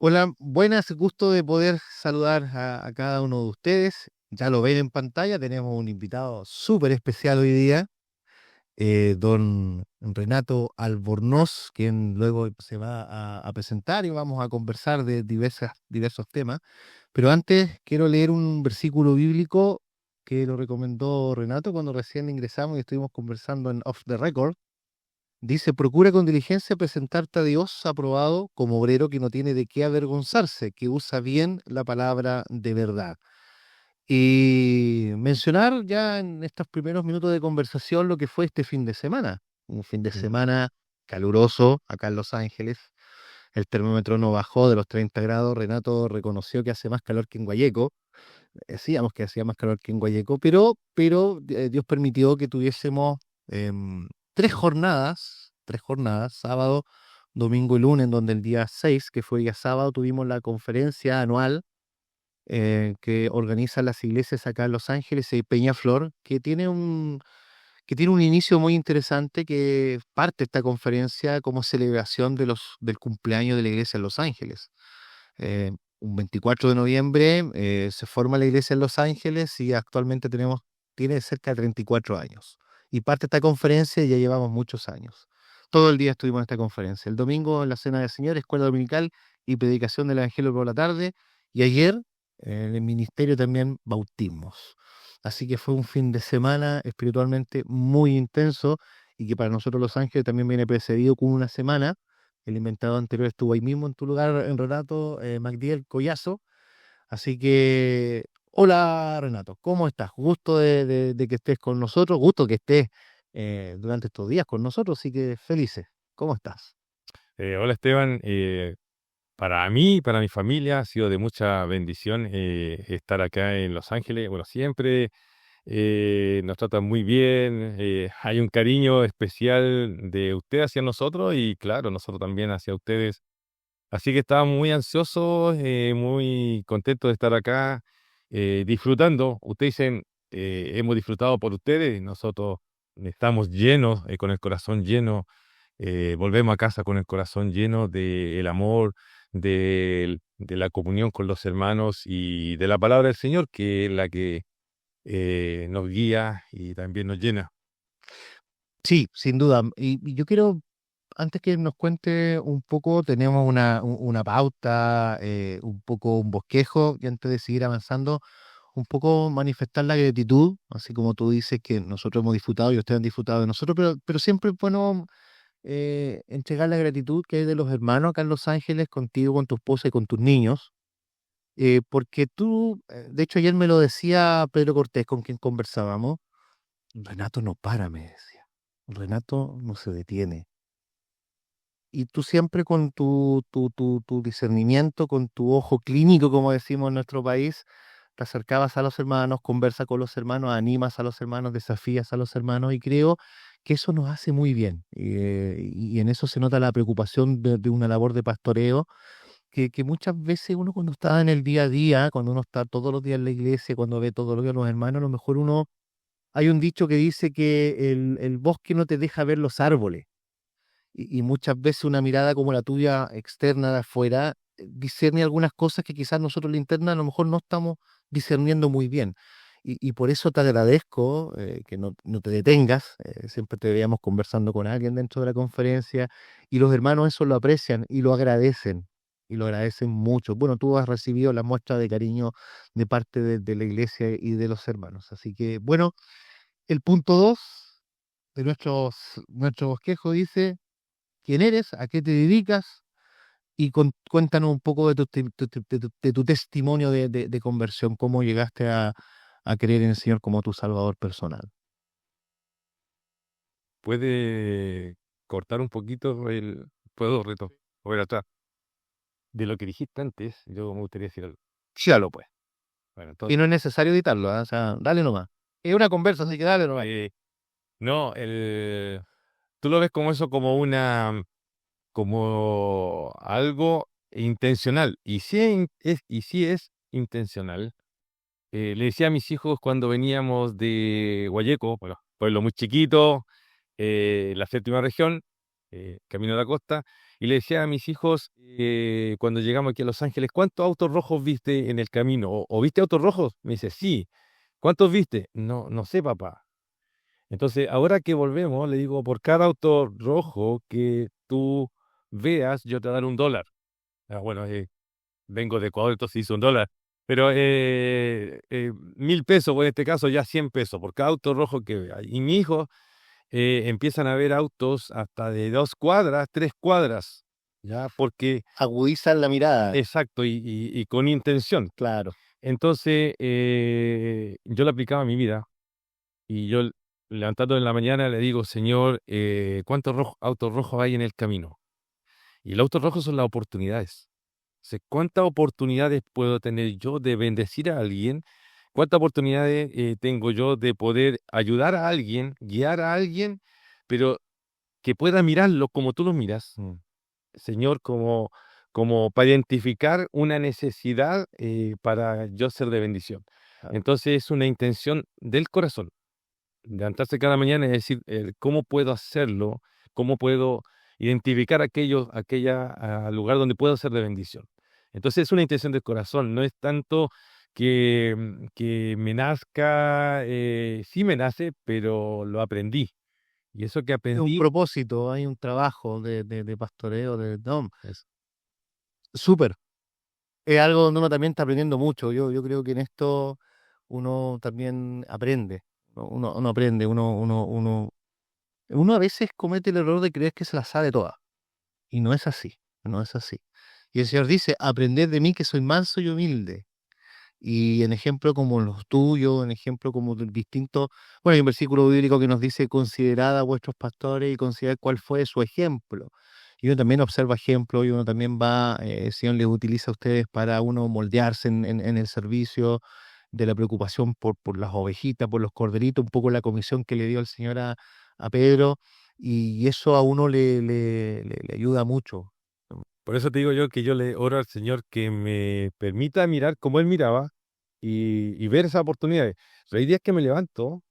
Hola, buenas, gusto de poder saludar a cada uno de ustedes. Ya lo ven en pantalla, tenemos un invitado súper especial hoy día, don Renato Albornoz, quien luego se va a presentar y vamos a conversar de diversos temas. Pero antes quiero leer un versículo bíblico que lo recomendó Renato cuando recién ingresamos y estuvimos conversando en Off the Record. Dice, procura con diligencia presentarte a Dios aprobado como obrero que no tiene de qué avergonzarse, que usa bien la palabra de verdad. Y mencionar ya en estos primeros minutos de conversación lo que fue este fin de semana. Un fin de Mm. semana caluroso acá en Los Ángeles. El termómetro no bajó de los 30 grados. Renato reconoció que hace más calor que en Guayeco. Decíamos que hacía más calor que en Guayeco, pero Dios permitió que tuviésemos tres jornadas, sábado, domingo y lunes, en donde el día 6, que fue día sábado, tuvimos la conferencia anual que organizan las iglesias acá en Los Ángeles y Peñaflor, que tiene un inicio muy interesante, que parte esta conferencia como celebración del cumpleaños de la iglesia en Los Ángeles. Eh, un 24 de noviembre se forma la iglesia en Los Ángeles y actualmente tiene cerca de 34 años. Y parte esta conferencia y ya llevamos muchos años. Todo el día estuvimos en esta conferencia. El domingo en la cena del Señor, escuela dominical y predicación del Evangelio por la tarde. Y ayer en el ministerio también bautismos. Así que fue un fin de semana espiritualmente muy intenso y que para nosotros Los Ángeles también viene precedido con una semana. El inventado anterior estuvo ahí mismo en tu lugar, en Renato, Magdiel Collazo. Así que, hola Renato, ¿cómo estás? Gusto de que estés con nosotros, gusto que estés durante estos días con nosotros, así que felices. ¿Cómo estás? Hola Esteban, para mí y para mi familia ha sido de mucha bendición estar acá en Los Ángeles. Bueno, siempre nos tratan muy bien, hay un cariño especial de usted hacia nosotros y claro, nosotros también hacia ustedes. Así que estamos muy ansiosos, muy contentos de estar acá, disfrutando. Ustedes dicen, hemos disfrutado por ustedes, nosotros estamos llenos, con el corazón lleno. Volvemos a casa con el corazón lleno del amor, de la comunión con los hermanos y de la palabra del Señor, que es la que nos guía y también nos llena. Sí, sin duda. Y yo quiero, antes que nos cuente un poco, tenemos una pauta, un poco un bosquejo, y antes de seguir avanzando, un poco manifestar la gratitud, así como tú dices que nosotros hemos disfrutado y ustedes han disfrutado de nosotros, pero siempre es bueno entregar la gratitud que hay de los hermanos acá en Los Ángeles, contigo, con tu esposa y con tus niños, porque tú, de hecho ayer me lo decía Pedro Cortés, con quien conversábamos, Renato no para, me decía, Renato no se detiene. Y tú siempre con tu discernimiento, con tu ojo clínico, como decimos en nuestro país, te acercabas a los hermanos, conversas con los hermanos, animas a los hermanos, desafías a los hermanos, y creo que eso nos hace muy bien. Y en eso se nota la preocupación de una labor de pastoreo, que muchas veces uno cuando está en el día a día, cuando uno está todos los días en la iglesia, cuando ve todos los días a los hermanos, a lo mejor hay un dicho que dice que el bosque no te deja ver los árboles y muchas veces una mirada como la tuya externa de afuera discierne algunas cosas que quizás nosotros la interna a lo mejor no estamos discerniendo muy bien. Y por eso te agradezco que no te detengas. Siempre te veíamos conversando con alguien dentro de la conferencia y los hermanos eso lo aprecian y lo agradecen. Y lo agradecen mucho. Bueno, tú has recibido la muestra de cariño de parte de la iglesia y de los hermanos. Así que, bueno, el punto 2 de nuestro bosquejo dice: ¿quién eres? ¿A qué te dedicas? Y cuéntanos un poco de tu testimonio de conversión, cómo llegaste a creer en el Señor como tu Salvador personal. ¿Puede cortar un poquito puedo volver atrás? De lo que dijiste antes, yo me gustaría decir algo. Sígalo, pues. Bueno, Y entonces, no es necesario editarlo, ¿ah? O sea, dale nomás. Es una conversa, así que dale nomás. eh, no, tú lo ves como eso, como algo intencional. Y sí es intencional. Le decía a mis hijos cuando veníamos de Guayeco, bueno, pueblo muy chiquito, la séptima región, camino a la costa, Y le decía a mis hijos, cuando llegamos aquí a Los Ángeles, ¿cuántos autos rojos viste en el camino? ¿O viste autos rojos? Me dice, sí. ¿Cuántos viste? No, no sé, papá. Entonces, ahora que volvemos, le digo, por cada auto rojo que tú veas, yo te daré $1. Bueno, vengo de Ecuador, entonces hizo $1. Pero 1.000 pesos, o en este caso ya 100 pesos, por cada auto rojo que vea. Y mi hijo empiezan a ver autos hasta de 2 cuadras, 3 cuadras, ¿ya? Porque, Agudizan la mirada, exacto, y con intención. claro. Entonces, yo lo aplicaba a mi vida y yo levantando en la mañana le digo, Señor, ¿cuántos autos rojos hay en el camino? Y el auto rojo son las oportunidades. Sé, ¿cuántas oportunidades puedo tener yo de bendecir a alguien? ¿Cuántas oportunidades tengo yo de poder ayudar a alguien, guiar a alguien, pero que pueda mirarlo como tú lo miras, Señor, como para identificar una necesidad para yo ser de bendición? Claro. Entonces es una intención del corazón, levantarse cada mañana y decir, ¿cómo puedo hacerlo? ¿Cómo puedo identificar lugar donde puedo ser de bendición? Entonces es una intención del corazón, no es tanto que me nazca, sí me nace, pero lo aprendí. Y eso que Hay un aprendí propósito, hay un trabajo de pastoreo, no, es, súper. Es algo donde uno también está aprendiendo mucho. Yo creo que en esto uno también aprende. Uno aprende, uno a veces comete el error de creer que se la sabe toda. Y no es así, no es así. Y el Señor dice, aprended de mí que soy manso y humilde. Y en ejemplo como los tuyos, en ejemplo como distintos, bueno, hay un versículo bíblico que nos dice, considerad a vuestros pastores y considerad cuál fue su ejemplo. Y uno también observa ejemplo y uno también va, el Señor les utiliza a ustedes para uno moldearse en el servicio de la preocupación por las ovejitas, por los corderitos, un poco la comisión que le dio el Señor a Pedro, y eso a uno le ayuda mucho. por eso te digo yo que yo le oro al Señor que me permita mirar como Él miraba y ver esas oportunidades. Pero hay días que me levanto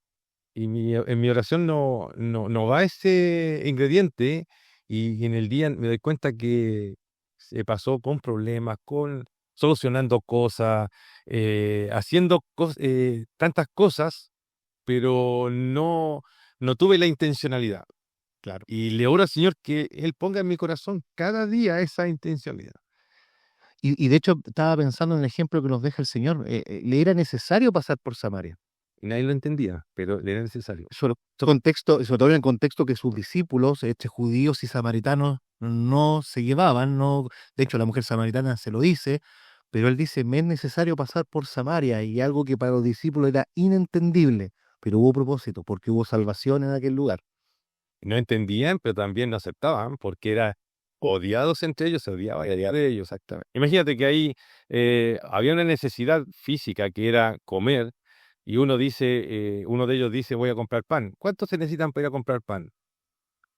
y en mi oración no va ese ingrediente y en el día me doy cuenta que se pasó con problemas, con solucionando cosas, haciendo tantas cosas, pero no tuve la intencionalidad. Claro. Y le oro al Señor que Él ponga en mi corazón cada día esa intencionalidad. Y de hecho estaba pensando en el ejemplo que nos deja el Señor. Le era necesario pasar por Samaria. Y nadie lo entendía, pero le era necesario. Sobre todo en el contexto que sus discípulos, judíos y samaritanos, no se llevaban. No, de hecho, la mujer samaritana se lo dice, pero él dice, me es necesario pasar por Samaria, y algo que para los discípulos era inentendible, pero hubo propósito, porque hubo salvación en aquel lugar. No entendían, pero también no aceptaban, porque era odiados entre ellos, se odiaba y odiaba de ellos. Exactamente. Imagínate que ahí había una necesidad física que era comer, y uno de ellos dice, voy a comprar pan. ¿Cuántos se necesitan para ir a comprar pan?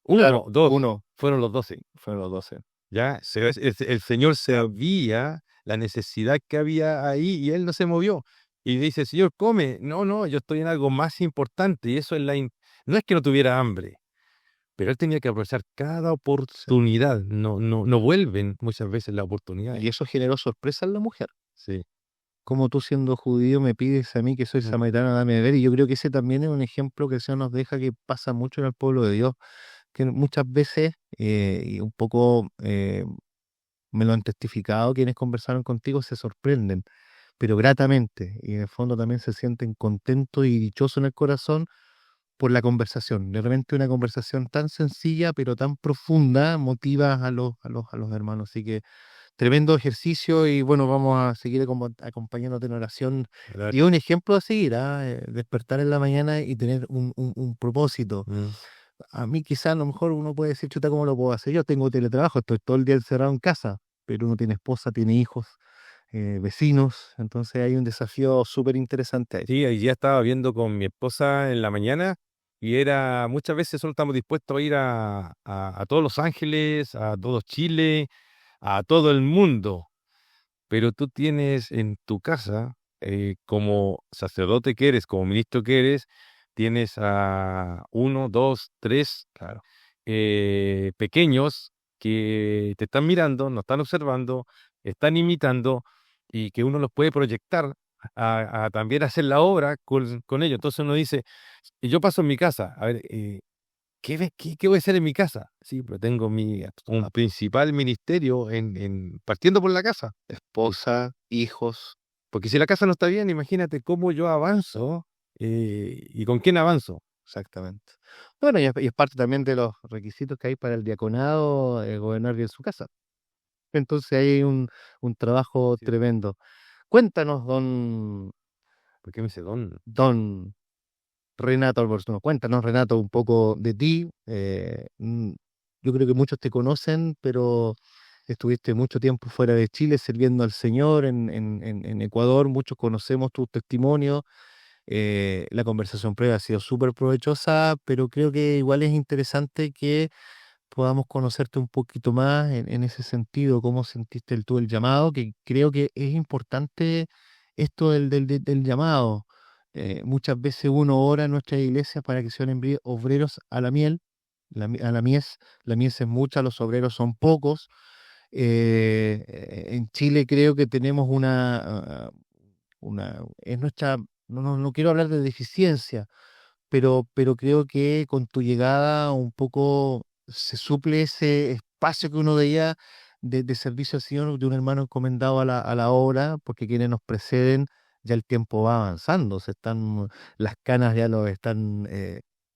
Uno, Claro, dos, uno, fueron los 12. fueron los 12. Ya, el Señor sabía la necesidad que había ahí y él no se movió. Y dice, Señor, come. No, no, yo estoy en algo más importante y eso es no es que no tuviera hambre, pero él tenía que aprovechar cada Sí. oportunidad. No vuelven muchas veces las oportunidades. Y eso generó sorpresa en la mujer. Sí. Como tú siendo judío me pides a mí que soy Mm. samaritano, dame de ver. Y yo creo que ese también es un ejemplo que el Señor nos deja, que pasa mucho en el pueblo de Dios, que muchas veces, y un poco me lo han testificado quienes conversaron contigo, se sorprenden, pero gratamente, y en el fondo también se sienten contentos y dichosos en el corazón por la conversación. De repente una conversación tan sencilla, pero tan profunda, motiva a los hermanos. Así que tremendo ejercicio, y bueno, vamos a seguir acompañándote en oración. ¿Verdad? Y es un ejemplo a seguir, despertar en la mañana y tener un propósito. Mm. A mí quizá a lo mejor uno puede decir, chuta, ¿cómo lo puedo hacer? Yo tengo teletrabajo, estoy todo el día encerrado en casa, pero uno tiene esposa, tiene hijos, vecinos, entonces hay un desafío súper interesante ahí. Sí, ahí ya estaba viendo con mi esposa en la mañana y era, muchas veces solo estamos dispuestos a ir a todos Los Ángeles, a todo Chile, a todo el mundo. Pero tú tienes en tu casa, como sacerdote que eres, como ministro que eres, tienes a uno, dos, tres Claro. pequeños que te están mirando, nos están observando, están imitando y que uno los puede proyectar a también hacer la obra con ellos. Entonces uno dice, y yo paso en mi casa, a ver, ¿qué voy a hacer en mi casa? Sí, pero tengo un principal ministerio partiendo por la casa. Esposa, hijos, Porque si la casa no está bien, imagínate cómo yo avanzo y con quién avanzo. exactamente. Bueno, y es parte también de los requisitos que hay para el diaconado, gobernar bien su casa. Entonces hay un trabajo Sí. tremendo. Cuéntanos, ¿Por qué me dice don? don Renato Albornoz, cuéntanos, Renato, un poco de ti. Yo creo que muchos te conocen, pero estuviste mucho tiempo fuera de Chile sirviendo al Señor en Ecuador. Muchos conocemos tu testimonio. La conversación previa ha sido súper provechosa, pero creo que igual es interesante que podamos conocerte un poquito más en ese sentido, cómo sentiste tú el llamado, que creo que es importante esto del llamado. Muchas veces uno ora en nuestra iglesia para que sean obreros a la miel, a la mies es mucha, los obreros son pocos. En Chile creo que tenemos es nuestra, no quiero hablar de deficiencia, pero creo que con tu llegada un poco se suple ese espacio que uno veía de servicio al Señor, de un hermano encomendado a la obra, porque quienes nos preceden, ya el tiempo va avanzando, las canas ya lo están,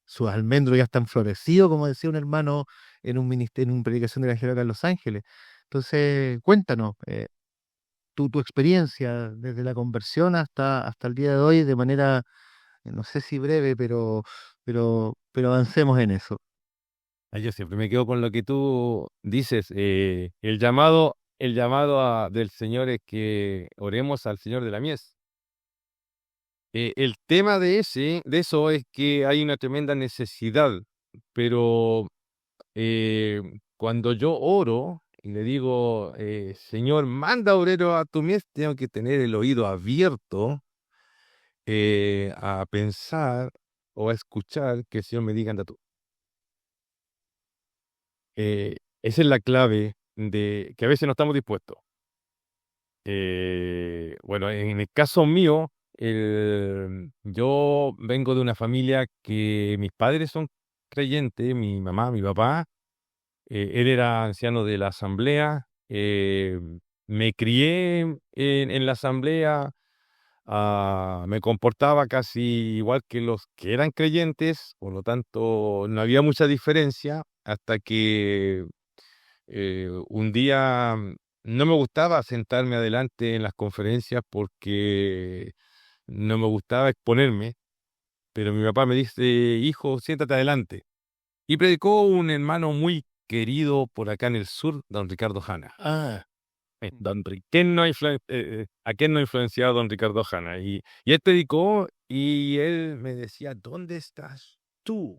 sus almendros ya están florecidos, como decía un hermano en un ministerio, en una predicación de la Evangelio acá en Los Ángeles. Entonces, cuéntanos, tu experiencia desde la conversión hasta el día de hoy, de manera no sé si breve, pero avancemos en eso. Yo siempre me quedo con lo que tú dices. El llamado del Señor es que oremos al Señor de la mies. El tema de eso es que hay una tremenda necesidad, pero cuando yo oro y le digo, Señor, manda obrero a tu mies, tengo que tener el oído abierto a pensar o a escuchar que el Señor me diga, anda tú. Esa es la clave de que a veces no estamos dispuestos. Bueno, en el caso mío, yo vengo de una familia que mis padres son creyentes, mi mamá, mi papá. Él era anciano de la asamblea. Me crié en la asamblea. Me comportaba casi igual que los que eran creyentes, por lo tanto no había mucha diferencia hasta que un día no me gustaba sentarme adelante en las conferencias porque no me gustaba exponerme, pero mi papá me dice, hijo, siéntate adelante. Y predicó un hermano muy querido por acá en el sur, don Ricardo Jana. Ah, ¿A quién no ha influenciado don Ricardo Jana? Y él predicó y él me decía, ¿dónde estás tú?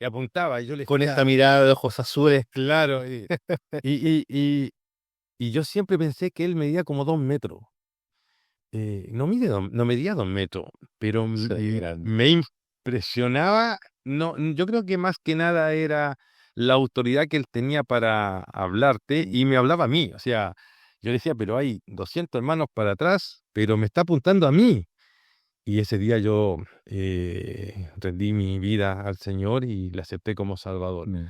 Y apuntaba y yo le con decía, esta mirada de ojos azules. claro. Y, y, y, y yo siempre pensé que él medía como 2 metros. No medía 2 metros, pero Sí, grande. me impresionaba. No, yo creo que más que nada era la autoridad que él tenía para hablarte y me hablaba a mí. O sea, yo decía, pero hay 200 hermanos para atrás, pero me está apuntando a mí. Y ese día yo rendí mi vida al Señor y le acepté como Salvador. Mm.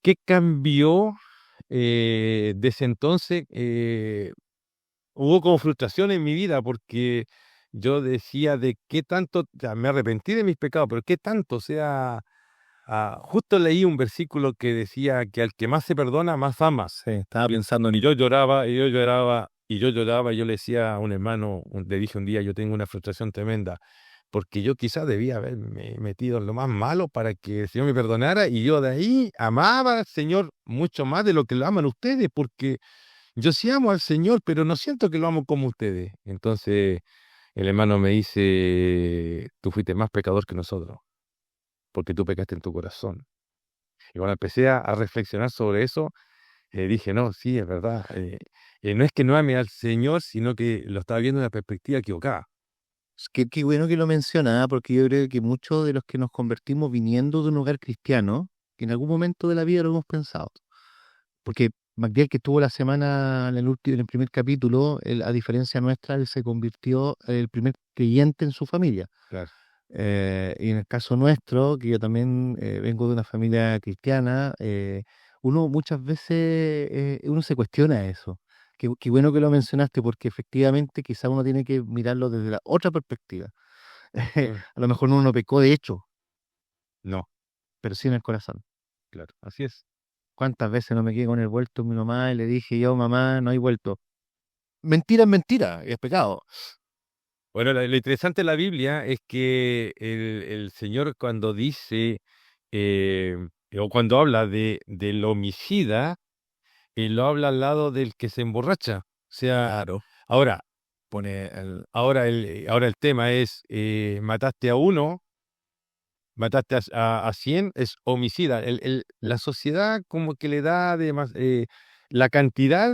¿Qué cambió desde entonces? Hubo como frustración en mi vida porque yo decía de qué tanto, ya me arrepentí de mis pecados, pero qué tanto, o sea, justo leí un versículo que decía que al que más se perdona, más amas. Sí, estaba Y, pensando en y yo lloraba, y yo lloraba, y yo lloraba, y yo le decía a un hermano, le dije un día, yo tengo una frustración tremenda, porque yo quizás debía haberme metido en lo más malo para que el Señor me perdonara, y yo de ahí amaba al Señor mucho más de lo que lo aman ustedes, porque yo sí amo al Señor, pero no siento que lo amo como ustedes. Entonces el hermano me dice, tú fuiste más pecador que nosotros, porque tú pecaste en tu corazón. Y cuando empecé a reflexionar sobre eso, dije, no, sí, es verdad. No es que no ame al Señor, sino que lo estaba viendo de una perspectiva equivocada. qué bueno que lo menciona, porque yo creo que muchos de los que nos convertimos viniendo de un hogar cristiano, que en algún momento de la vida lo hemos pensado, porque MacDill, que estuvo la semana en el primer capítulo, él, a diferencia nuestra, él se convirtió en el primer creyente en su familia. Claro. Y en el caso nuestro, que yo también vengo de una familia cristiana, uno muchas veces uno se cuestiona eso. Qué bueno que lo mencionaste, porque efectivamente quizá uno tiene que mirarlo desde la otra perspectiva. Mm. A lo mejor uno no pecó de hecho, No, pero sí en el corazón. claro, así es. ¿Cuántas veces no me quedé con el vuelto de mi mamá y le dije yo, mamá, no hay vuelto? Mentira es mentira, es pecado. Bueno, lo interesante de la Biblia es que el Señor cuando dice, eh, o cuando habla del homicida, Él lo habla al lado del que se emborracha. O sea, Claro. ahora, Pone el... ahora el tema es, mataste a uno, mataste a 100, es homicida. La sociedad como que le da la cantidad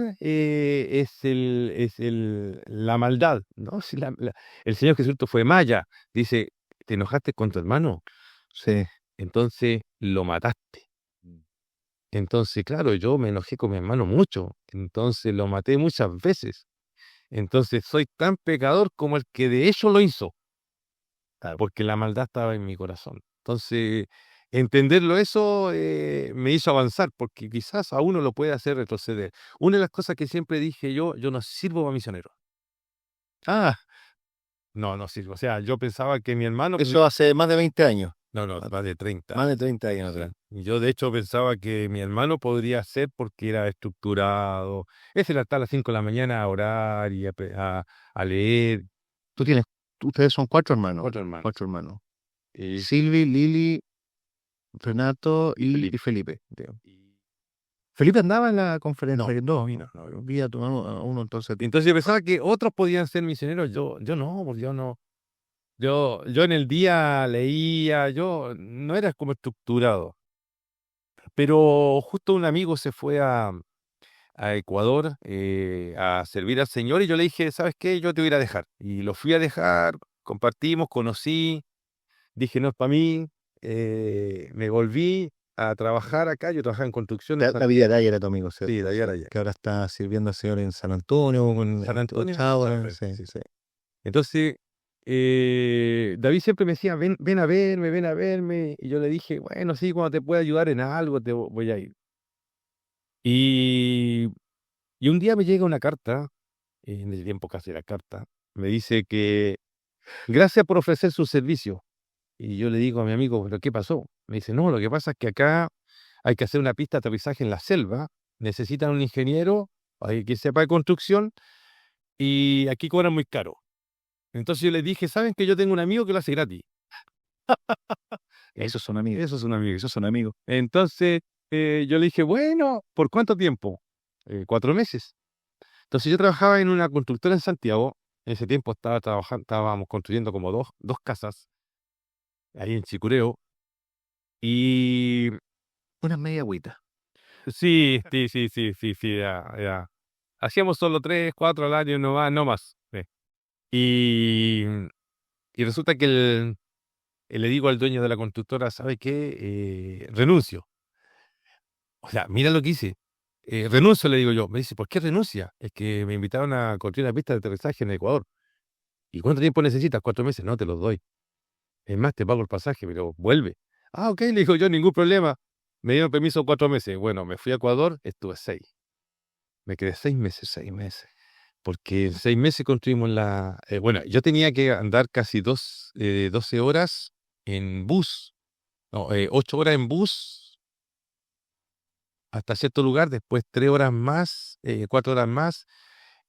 la maldad, ¿no? Si el Señor Jesucristo fue maya, dice, ¿te enojaste con tu hermano? Sí. Entonces lo mataste. Entonces, claro, yo me enojé con mi hermano mucho, entonces lo maté muchas veces. Entonces soy tan pecador como el que de hecho lo hizo, Claro. porque la maldad estaba en mi corazón. Entonces, entenderlo eso me hizo avanzar, porque quizás a uno lo puede hacer retroceder. Una de las cosas que siempre dije yo no sirvo para misionero. Ah, No, no sirvo. O sea, yo pensaba que mi hermano... eso hace más de 20 años. No, no, más de Más 30. de 30 años Sí. atrás. Y yo de hecho pensaba que mi hermano podría hacer porque era estructurado. Ese era estar a las 5 de la mañana a orar y a leer. Tú tienes, ustedes son cuatro hermanos. Cuatro hermanos. Cuatro hermanos. Y, Silvi, Lili, Renato y y Felipe. Felipe. Y- Felipe andaba en la conferencia. No, No, vi a tu hermano, a uno entonces. Entonces yo pensaba que otros podían ser misioneros. Yo no, pues yo no. Yo en el día leía, yo no era como estructurado. Pero justo un amigo se fue a Ecuador a servir al Señor y yo le dije, ¿sabes qué? Yo te voy a ir a dejar. Y lo fui a dejar, compartimos, conocí, dije, no es para mí, me volví a trabajar acá, yo trabajaba en construcción en David Araya era tu amigo, ¿cierto? sí, David Araya. Que ahora está sirviendo al Señor en San Antonio, con San Antonio. Chao, Sí, sí, sí. sí. Entonces, David siempre me decía, ven a verme, ven a verme. Y yo le dije, bueno, sí, cuando te pueda ayudar en algo, te voy a ir. Y, y un día me llega una carta, en el tiempo casi la carta, me dice que gracias por ofrecer su servicio. Y yo le digo a mi amigo, ¿pero qué pasó? Me dice, no, lo que pasa es que acá hay que hacer una pista de aterrizaje en la selva, necesitan un ingeniero, hay que sepa de construcción, y aquí cobran muy caro. Entonces yo les dije, ¿saben que yo tengo un amigo que lo hace gratis? Esos son amigos. Eso es un amigo. Esos son amigos. Entonces yo le dije, bueno, ¿por cuánto tiempo? 4 meses. Entonces yo trabajaba en una constructora en Santiago. En ese tiempo estábamos construyendo como dos casas ahí en Chicureo. Y Una media agüita. sí, sí, sí, sí, sí, sí, ya, ya. Hacíamos solo 3, 4 al año, no más. Sí. Y, y resulta que le digo al dueño de la constructora, ¿sabe qué? Renuncio. O sea, mira lo que hice. Renuncio, le digo yo. Me dice, ¿por qué renuncia? Es que me invitaron a construir una pista de aterrizaje en Ecuador. ¿Y cuánto tiempo necesitas? 4 meses. No, te los doy. Es más, te pago el pasaje, pero vuelve. Ah, ok, le digo yo, ningún problema. Me dieron permiso 4 meses. Bueno, me fui a Ecuador, estuve 6. Me quedé 6 meses. 6 meses. Porque en 6 meses construimos bueno, yo tenía que andar casi 12 horas en bus. No, 8 horas en bus hasta cierto lugar, después 3 horas más, 4 horas más,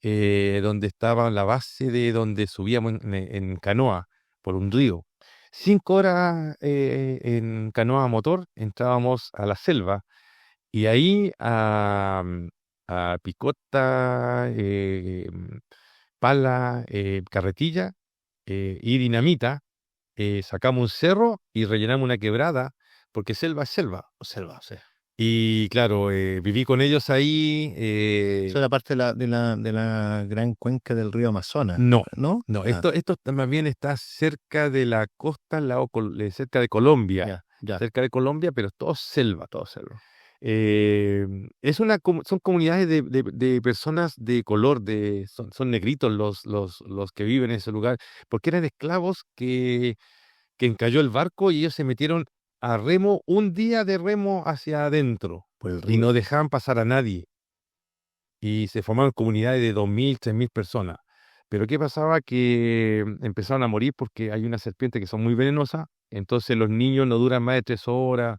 donde estaba la base de donde subíamos en canoa por un río. 5 horas en canoa a motor, entrábamos a la selva y ahí a picota, pala, carretilla y dinamita, sacamos un cerro y rellenamos una quebrada, porque selva es selva. Selva, sí. Y claro, viví con ellos ahí. Eso era parte de la gran cuenca del río Amazonas, No, ¿no? no, Ah, esto más bien está cerca de la costa, cerca de Colombia. ya, ya. Cerca de Colombia, pero es todo selva. Todo selva. Son comunidades de personas de color, son negritos los que viven en ese lugar, porque eran esclavos que encalló el barco y ellos se metieron a remo, un día de remo hacia adentro Por el y río. no dejaban pasar a nadie. Y se formaron comunidades de 2.000, 3.000 personas. Pero ¿qué pasaba? Que empezaron a morir porque hay una serpiente que son muy venenosas, entonces los niños no duran más de 3 horas.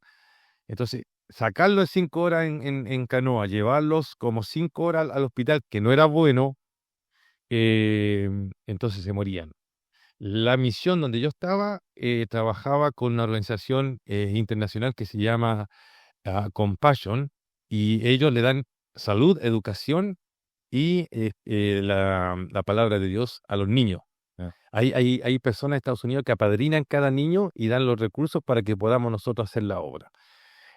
Entonces, sacarlos en 5 horas en canoa, llevarlos como 5 horas al hospital, que no era bueno, entonces se morían. La misión donde yo estaba, trabajaba con una organización internacional que se llama Compassion, y ellos le dan salud, educación y la palabra de Dios a los niños. Ya. Hay personas en Estados Unidos que apadrinan cada niño y dan los recursos para que podamos nosotros hacer la obra.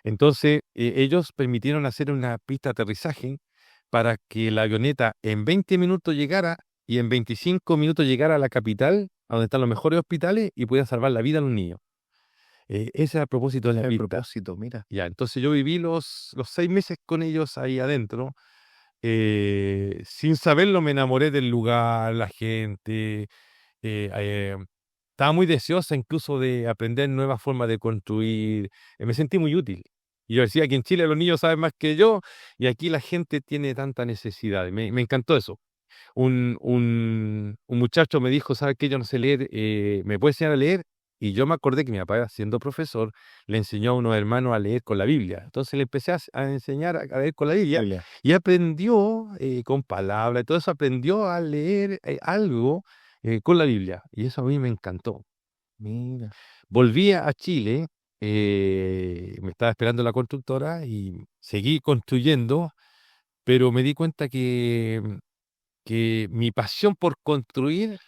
Entonces, ellos permitieron hacer una pista de aterrizaje para que la avioneta en 20 minutos llegara y en 25 minutos llegara a la capital, a donde están los mejores hospitales, y pudiera salvar la vida a los niños. Ese es a propósito de la El pista. propósito, mira. Ya, entonces yo viví los 6 meses con ellos ahí adentro. Sin saberlo me enamoré del lugar, la gente. Estaba muy deseosa incluso de aprender nuevas formas de construir. Me sentí muy útil. Y yo decía que en Chile los niños saben más que yo y aquí la gente tiene tanta necesidad. Me encantó eso. Un muchacho me dijo, ¿sabes qué? Yo no sé leer, ¿me puede enseñar a leer? Y yo me acordé que mi papá, siendo profesor, le enseñó a unos hermanos a leer con la Biblia. Entonces le empecé a enseñar a leer con la Biblia Biblia. y aprendió con palabras y todo eso, aprendió a leer algo con la Biblia. Y eso a mí me encantó. Mira. Volví a Chile, me estaba esperando la constructora y seguí construyendo, pero me di cuenta que mi pasión por construir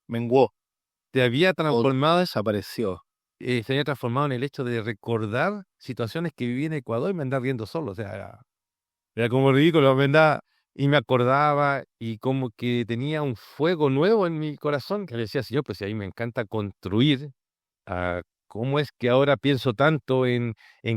Menguó. se había O transformado, desapareció. se había transformado en el hecho de recordar situaciones que viví en Ecuador y me andaba riendo solo. O sea, era como ridículo, me andaba y me acordaba y como que tenía un fuego nuevo en mi corazón que le decía, Señor, pues si ahí me encanta construir, ¿cómo es que ahora pienso tanto en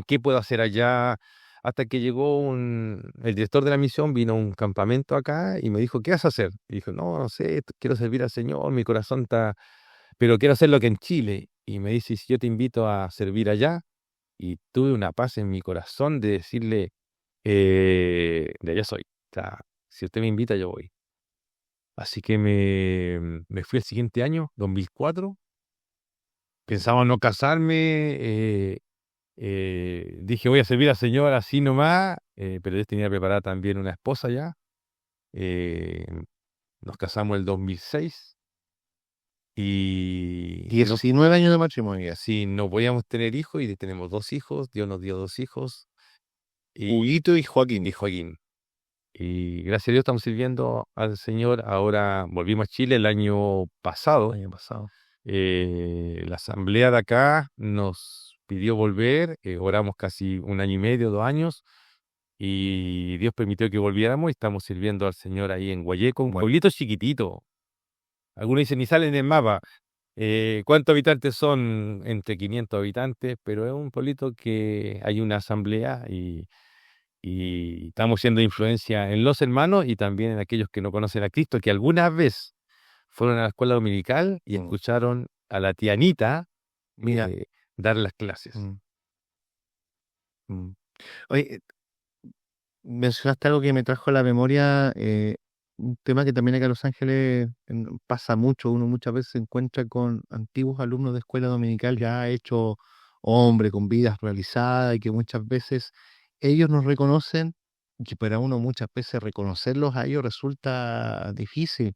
qué puedo hacer allá? Hasta que llegó el director de la misión, vino a un campamento acá y me dijo, ¿qué vas a hacer? Y dijo, no, no sé, quiero servir al Señor, mi corazón está, pero quiero hacerlo que en Chile. Y me dice, si yo te invito a servir allá, y tuve una paz en mi corazón de decirle, de allá soy. O sea, si usted me invita, yo voy. Así que me fui el siguiente año, 2004. Pensaba no casarme, dije voy a servir al Señor así nomás, pero yo tenía preparada también una esposa ya. eh, Nos casamos el 2006 y no, 19 años de matrimonio. si no podíamos tener hijos y tenemos 2 hijos, Dios nos dio 2 hijos y, Huguito y Joaquín. y Joaquín. Y gracias a Dios estamos sirviendo al Señor. Ahora volvimos a Chile el año pasado. El año pasado. La asamblea de acá nos pidió volver, oramos casi 1 año y medio, 2 años, y Dios permitió que volviéramos y estamos sirviendo al Señor ahí en Guayeco, un Bueno, pueblito chiquitito. Algunos dicen, ni salen en el mapa. ¿Cuántos habitantes son? Entre 500 habitantes, pero es un pueblito que hay una asamblea y estamos siendo influencia en los hermanos y también en aquellos que no conocen a Cristo, que alguna vez fueron a la escuela dominical y mm, escucharon a la tía Anita mira. dar las clases. mm, mm. Oye, mencionaste algo que me trajo a la memoria, un tema que también acá en Los Ángeles pasa mucho. Uno muchas veces se encuentra con antiguos alumnos de escuela dominical ya hechos hombres, con vidas realizadas, y que muchas veces ellos nos reconocen, y para uno muchas veces reconocerlos a ellos resulta difícil.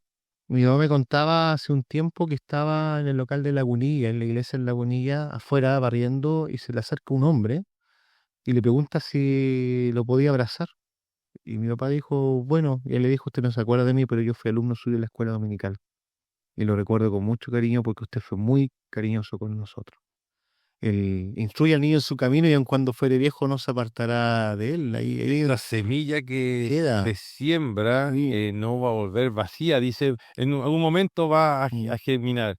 Mi mamá me contaba hace un tiempo que estaba en el local de Lagunilla, en la iglesia en Lagunilla, afuera barriendo, y se le acerca un hombre y le pregunta si lo podía abrazar. Y mi papá dijo, bueno, y él le dijo, usted no se acuerda de mí, pero yo fui alumno suyo de la escuela dominical. Y lo recuerdo con mucho cariño porque usted fue muy cariñoso con nosotros. Él instruye al niño en su camino y aun cuando fuere viejo no se apartará de él. Ahí La semilla que queda. se siembra Sí. no va a volver vacía, dice, en algún momento va Mm. a germinar.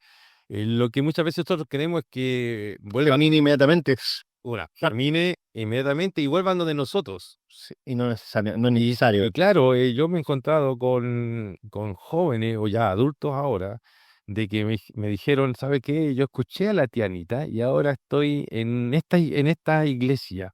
Lo que muchas veces nosotros queremos es que vuelva, Camina inmediatamente. una, Claro. termine inmediatamente y vuelvan donde nosotros. Sí, y no es necesario. Claro, yo me he encontrado con jóvenes o ya adultos ahora, de que me dijeron, ¿sabe qué? Yo escuché a la tía Anita y ahora estoy en esta iglesia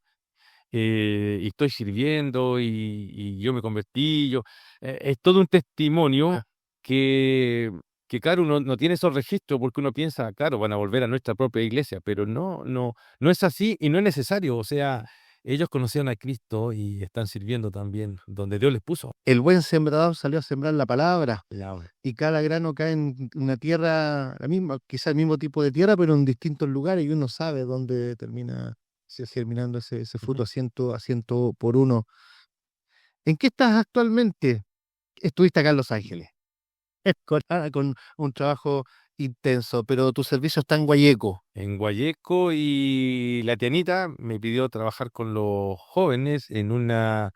y estoy sirviendo y yo me convertí. Es todo un testimonio Ah, que, que claro, uno no tiene esos registros porque uno piensa, claro, van a volver a nuestra propia iglesia, pero no es así y no es necesario. O sea, ellos conocieron a Cristo y están sirviendo también donde Dios les puso. El buen sembrador salió a sembrar la palabra La- y cada grano cae en una tierra, la misma, quizá el mismo tipo de tierra, pero en distintos lugares y uno sabe dónde termina germinando ese Ujú. fruto a ciento por uno. ¿En qué estás actualmente? Estuviste acá en Los Ángeles, con un trabajo intenso, pero tu servicio está en Guayeco. En Guayeco y la tianita me pidió trabajar con los jóvenes en una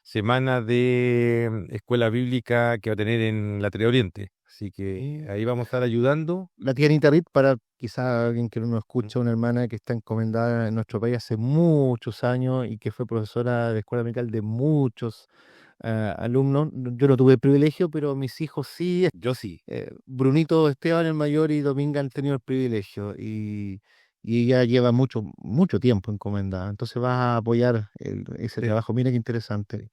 semana de escuela bíblica que va a tener en la Trea Oriente. Así que ahí vamos a estar ayudando. La tía Anita Reed, para quizá alguien que no nos Mm. escucha, una hermana que está encomendada en nuestro país hace muchos años y que fue profesora de escuela dominical de muchos alumnos. Yo no tuve el privilegio, pero mis hijos sí. Yo sí. Brunito, Esteban, el mayor, y Dominga han tenido el privilegio. Y ella lleva mucho, mucho tiempo encomendada. Entonces vas a apoyar ese Sí. trabajo. Mira qué interesante.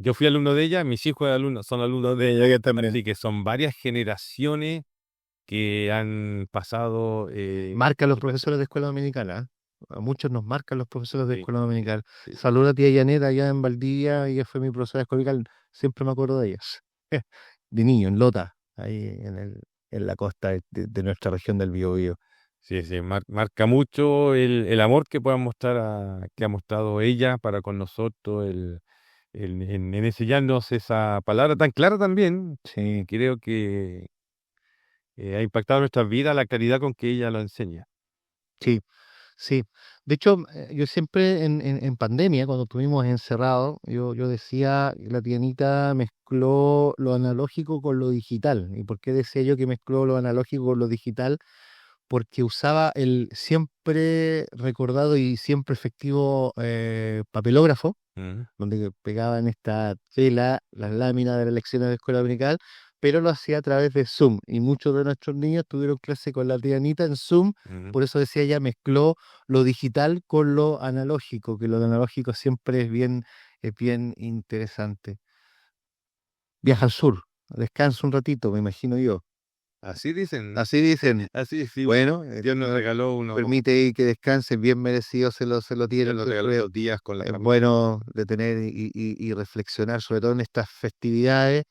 Yo fui alumno de ella, mis hijos son alumnos de ella que también. Así que son varias generaciones que han pasado. Marcan los profesores de escuela dominical, ¿ah? A muchos nos marcan los profesores de Sí, escuela dominical. sí. Saluda a tía Janet allá en Valdivia, ella fue mi profesora de escuela dominical, siempre me acuerdo de ellas. De niño, en Lota, ahí en la costa de nuestra región del Biobío. Sí, sí, marca mucho el amor que puedan mostrar que ha mostrado ella para con nosotros, en enseñarnos esa palabra tan clara también. Sí, Creo que ha impactado nuestras vidas la claridad con que ella lo enseña. sí, sí. De hecho, yo siempre en pandemia, cuando estuvimos encerrados, yo decía, la tienita mezcló lo analógico con lo digital. ¿Y por qué decía yo que mezcló lo analógico con lo digital? Porque usaba el siempre recordado y siempre efectivo papelógrafo, Mm. donde pegaba en esta tela las láminas de las lecciones de escuela dominical, pero lo hacía a través de Zoom. Y muchos de nuestros niños tuvieron clase con la tía Anita en Zoom, Ujú. por eso decía ella, mezcló lo digital con lo analógico, que lo analógico siempre es bien interesante. Viaja al sur, descansa un ratito, me imagino yo. Así dicen, Así dicen. así sí. Bueno, Dios nos regaló permite que descansen, bien merecido se lo Dios tienen. nos Yo regaló creo. los días con la Es familia. bueno detener y reflexionar, sobre todo en estas festividades,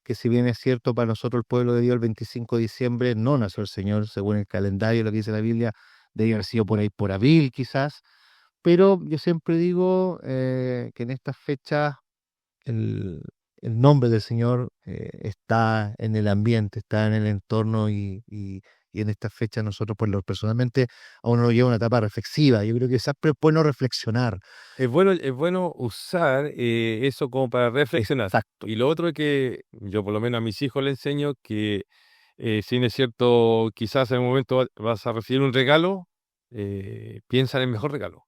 que si bien es cierto para nosotros el pueblo de Dios, el 25 de diciembre no nació el Señor, según el calendario, lo que dice la Biblia, debe haber sido por ahí por abril quizás, pero yo siempre digo que en estas fechas el, el nombre del Señor está en el ambiente, está en el entorno y en estas fechas nosotros, pues personalmente, a uno lo lleva a una etapa reflexiva. Yo creo que siempre es bueno reflexionar. Es bueno usar eso como para reflexionar. Exacto. Y lo otro es que yo por lo menos a mis hijos les enseño que si bien es cierto, quizás en un momento vas a recibir un regalo, piensa en el mejor regalo.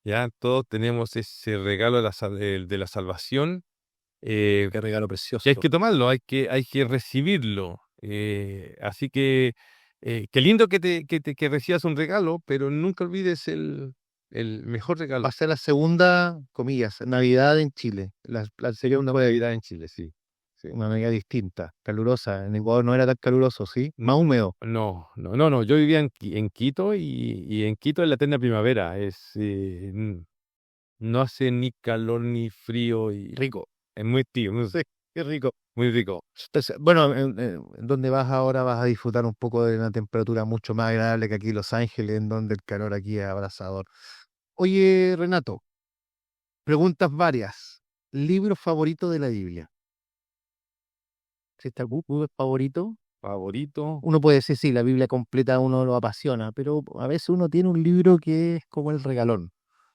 Ya todos tenemos ese regalo de la salvación, Qué regalo que hay precioso. que tomarlo, hay que recibirlo. Así que qué lindo que recibas un regalo, pero nunca olvides el mejor regalo. Va a ser la segunda, comillas, Navidad en Chile. La Segunda segunda fue Navidad en Chile, sí. Sí. una Navidad distinta, calurosa. En Ecuador no era tan caluroso, ¿sí? Más húmedo. No, no, no, no. Yo vivía en Quito y en Quito es la eterna primavera. No hace ni calor ni frío y Rico. es muy tío, Sí, qué rico. muy rico. Entonces, bueno, en donde vas ahora vas a disfrutar un poco de una temperatura mucho más agradable que aquí en Los Ángeles, en donde el calor aquí es abrasador. Oye, Renato, preguntas varias. ¿Libro favorito de la Biblia? ¿Existe algún libro favorito? Favorito. Uno puede decir, sí, la Biblia completa a uno lo apasiona, pero a veces uno tiene un libro que es como el regalón.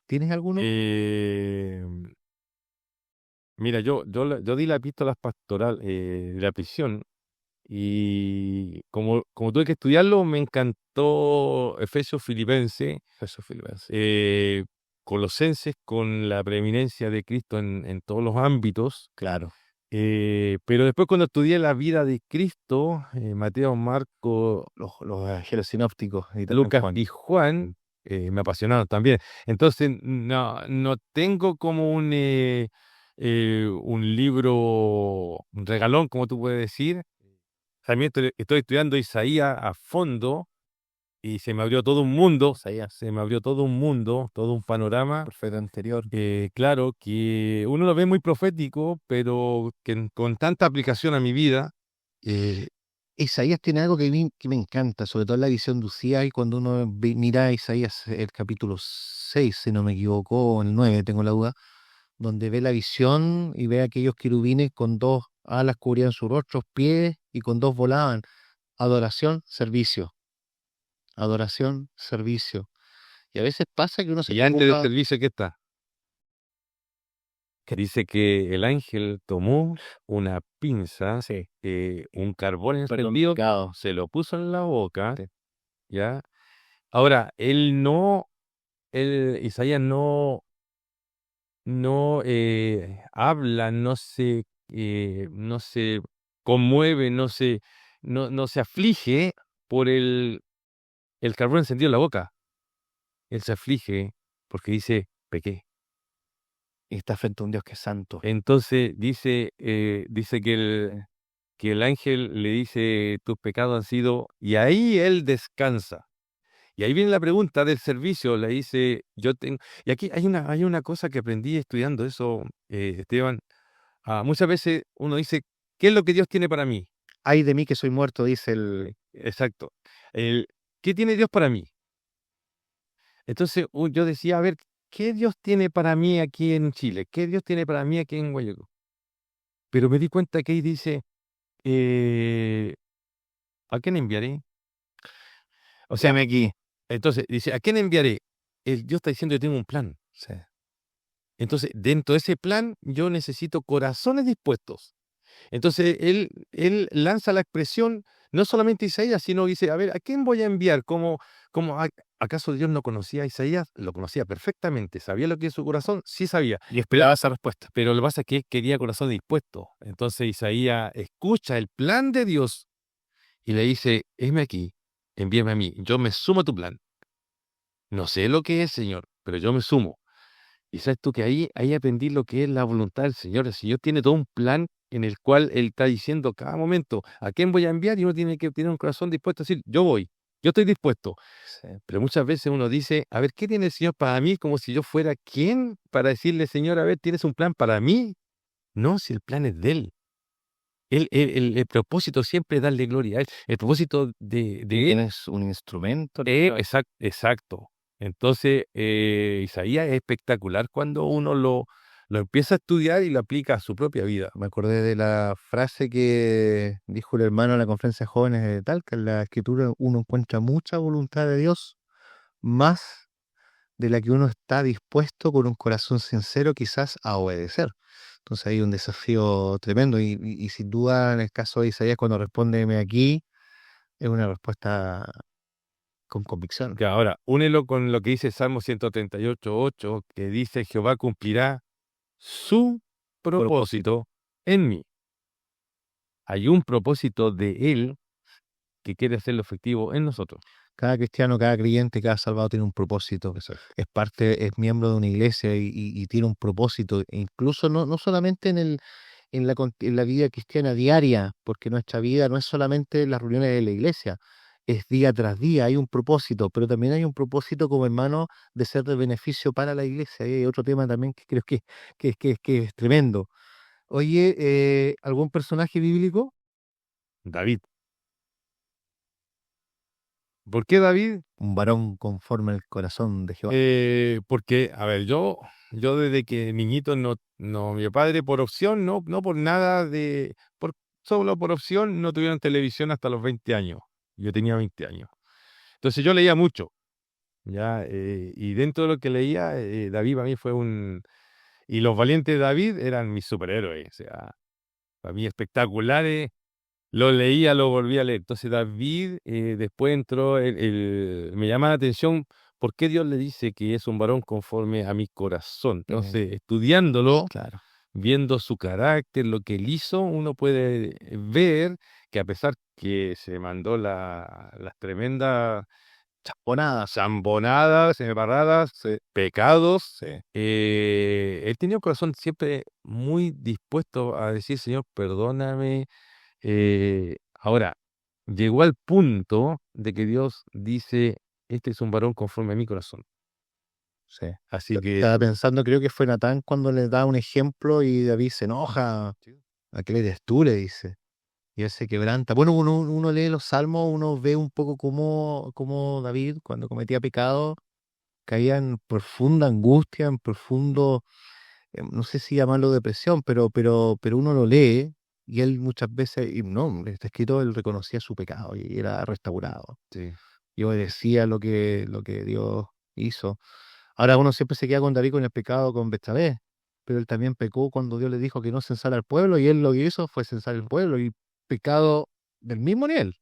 ¿Tienes alguno? Eh, Mira, yo di la epístola pastoral de la prisión Y como tuve que estudiarlo, me encantó Efesios Filipenses, eh, Colosenses con la preeminencia de Cristo en todos los ámbitos. Claro. Pero después cuando estudié la vida de Cristo, Mateo, Marco, Los evangelios sinópticos y también Lucas Juan. y Juan, me apasionaron también. Entonces, no tengo como un libro, un regalón, como tú puedes decir. También estoy estudiando Isaías a fondo y se me abrió todo un mundo, Isaías, se me abrió todo un mundo, todo un panorama. profeta anterior. Claro, que uno lo ve muy profético, pero con tanta aplicación a mi vida. Eh, Isaías tiene algo que me encanta, sobre todo en la visión de Usías, y cuando uno mira a Isaías el capítulo 6 si no me equivoco, o el 9 tengo la duda, donde ve la visión y ve a aquellos querubines con dos alas cubrían sus rostros, pies, y con dos volaban. Adoración, servicio. Adoración, servicio. Y a veces pasa que uno se Y antes del preocupa. servicio, ¿qué está? Dice que el ángel tomó una pinza, Sí, un carbón encendido, personificado. se lo puso en la boca, Sí. ¿ya? Ahora, Isaías no habla, no se conmueve, no se aflige por el carbón encendido en la boca. Él se aflige porque dice, pequé. Y está frente a un Dios que es santo. Entonces dice que el ángel le dice, tus pecados han sido, y ahí él descansa. Y ahí viene la pregunta del servicio, le dice, y aquí hay una cosa que aprendí estudiando eso, Esteban. Muchas veces uno dice, ¿qué es lo que Dios tiene para mí? Ay de mí que soy muerto, dice el. Exacto. El, ¿Qué tiene Dios para mí? Entonces yo decía, a ver, ¿qué Dios tiene para mí aquí en Chile? ¿Qué Dios tiene para mí aquí en Guayaquil? Pero me di cuenta que ahí dice, eh, ¿a quién enviaré? O sea, Heme aquí. entonces dice, ¿a quién enviaré? El Dios está diciendo, yo tengo un plan. Sí. Entonces, dentro de ese plan, yo necesito corazones dispuestos. Entonces, él lanza la expresión, no solamente a Isaías, sino dice, a ver, ¿a quién voy a enviar? ¿Acaso Dios no conocía a Isaías? Lo conocía perfectamente. ¿Sabía lo que es su corazón? Sí sabía. Y esperaba esa respuesta. Pero lo que pasa es que él quería corazón dispuesto. Entonces, Isaías escucha el plan de Dios y le dice, heme aquí, envíame a mí, yo me sumo a tu plan. No sé lo que es, Señor, pero yo me sumo. Y sabes tú que ahí aprendí lo que es la voluntad del Señor. El Señor tiene todo un plan en el cual Él está diciendo cada momento a quién voy a enviar y uno tiene que tener un corazón dispuesto a decir, yo voy, yo estoy dispuesto. Sí. Pero muchas veces uno dice, a ver, ¿qué tiene el Señor para mí? Como si yo fuera quién para decirle, Señor, a ver, ¿tienes un plan para mí? No, si el plan es de Él. El propósito siempre es darle gloria a Él. El propósito de Él. Tienes un instrumento. Exacto. Entonces, Isaías es espectacular cuando uno lo empieza a estudiar y lo aplica a su propia vida. Me acordé de la frase que dijo el hermano en la conferencia de jóvenes de Talca. En la escritura uno encuentra mucha voluntad de Dios, más de la que uno está dispuesto con un corazón sincero quizás a obedecer. Entonces hay un desafío tremendo y sin duda en el caso de Isaías cuando respóndeme aquí es una respuesta con convicción. Que ahora, únelo con lo que dice Salmo 138:8, que dice, Jehová cumplirá su propósito en mí. Hay un propósito de Él que quiere hacerlo efectivo en nosotros. Cada cristiano, cada creyente, cada salvado tiene un propósito. Exacto. Es parte, es miembro de una iglesia y tiene un propósito. E incluso no solamente en la vida cristiana diaria, porque nuestra vida no es solamente las reuniones de la iglesia, es día tras día, hay un propósito, pero también hay un propósito como hermano de ser de beneficio para la iglesia. Y hay otro tema también que creo que es tremendo. Oye, ¿algún personaje bíblico? David. ¿Por qué David? Un varón conforme al corazón de Jehová. Porque, a ver, yo desde que niñito mi padre por opción, no por nada solo por opción no tuvieron televisión hasta los 20 años. Yo tenía 20 años. Entonces yo leía mucho, ¿ya? Y dentro de lo que leía, David para mí y los valientes de David eran mis superhéroes, o sea, para mí espectaculares lo leía, lo volvía a leer. Entonces David, después entró, me llama la atención por qué Dios le dice que es un varón conforme a mi corazón. Entonces, estudiándolo, Claro. viendo su carácter, lo que él hizo, uno puede ver que a pesar que se mandó las tremendas Champonadas. zambonadas, embarradas, Sí, pecados, sí. él tenía un corazón siempre muy dispuesto a decir, Señor, perdóname. Ahora, llegó al punto de que Dios dice, este es un varón conforme a mi corazón. Sí. Así que Estaba pensando, creo que fue Natán cuando le da un ejemplo y David se enoja. ¿A qué eres tú? Le dice. Y él se quebranta. Bueno, uno lee los salmos, uno ve un poco cómo David, cuando cometía pecado, caía en profunda angustia, en profundo, no sé si llamarlo depresión, pero uno lo lee y él muchas veces, y no, está escrito, él reconocía su pecado y era restaurado. sí. Y obedecía lo que Dios hizo. Ahora uno siempre se queda con David con el pecado con Betsabé, pero él también pecó cuando Dios le dijo que no censara al pueblo y él lo que hizo fue censar el pueblo y pecado del mismo nivel.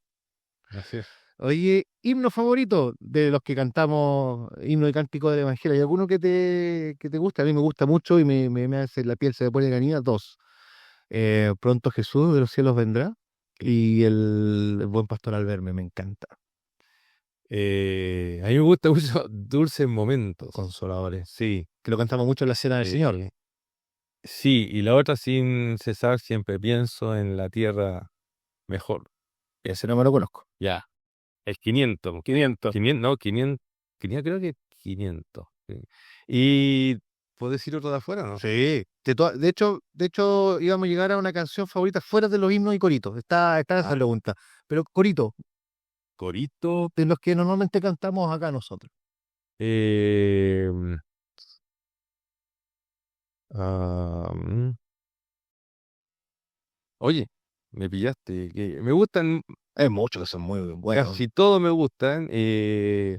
Así es. Oye, himno favorito de los que cantamos himno y cántico del Evangelio. ¿Hay alguno que te guste? A mí me gusta mucho y me hace la piel se me pone ganina. Dos. Pronto Jesús de los cielos vendrá y el buen pastor al verme, me encanta. A mí me gusta mucho Dulces Momentos. Consoladores. Sí. Que lo cantamos mucho en la cena del Señor. Sí, y la otra sin cesar siempre pienso en la tierra mejor. Ese no me lo conozco. Ya, es 500. 500. 500, no, 500, creo que 500. Sí. ¿Y puedes decir otro de afuera, no? Sí. De hecho, íbamos a llegar a una canción favorita fuera de los himnos y coritos. Está esa Ah, pregunta. Pero corito, Corito. de los que normalmente cantamos acá nosotros. eh, ah, mm, Oye, me pillaste. Me gustan, Hay muchos que son muy buenos. casi todos me gustan, Algún-